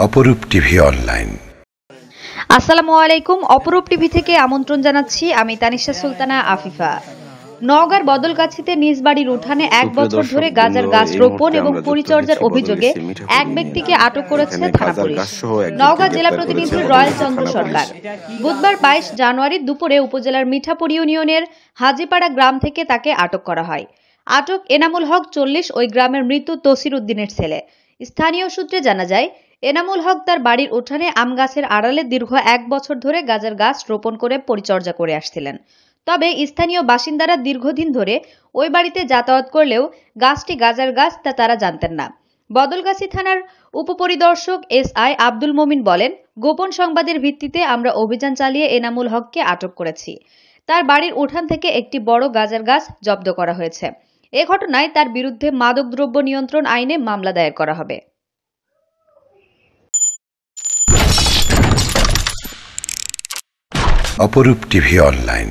অপরূপ TV online. আসসালামু আলাইকুম। অপরূপ টিভি থেকে আমন্ত্রণ জানাচ্ছি আমি তানিশা সুলতানা আফিফা। নওগাঁর বদলগাছিতে নিজ বাড়ির উঠানে 1 বছর ধরে গাঁজার গাছ রোপণ এবং পরিচর্যার অভিযোগে এক ব্যক্তিকে আটক করেছে থানা পুলিশ। নওগাঁ জেলা প্রতিনিধি রয়্যাল চন্দ্র সরকার বুধবার 22 জানুয়ারি দুপুরে উপজেলার মিঠাপুর ইউনিয়নের হাজিপাড়া গ্রাম থেকে তাকে আটক করা হয়। আটক এনামুল হক 40 ওই গ্রামের মৃত তসির উদ্দিনের ছেলে। স্থানীয় সূত্রে জানা যায়, এনামুল হক তার বাড়ির উঠানে আম গাছের আড়ালে দীর্ঘ 1 বছর ধরে গাঁজার গাছ রোপণ করে পরিচর্যা করে আসছিলেন। তবে স্থানীয় বাসিন্দারা দীর্ঘদিন ধরে ওই বাড়িতে যাতায়াত করলেও গাছটি গাঁজার গাছ তা তারা জানতেন না। বদলগাছি থানার উপপরিদর্শক SI আব্দুল মোমিন বলেন, গোপন সংবাদের ভিত্তিতে আমরা অভিযান চালিয়ে এনামুল হককে আটক করেছি। তার বাড়ির উঠান থেকে একটি বড় গাঁজার গাছ জব্দ করা হয়েছে। এ ঘটনায় তার বিরুদ্ধে মাদকদ্রব্য নিয়ন্ত্রণ আইনে মামলা দায়ের করা হবে। অপরূপ টিভি অনলাইন।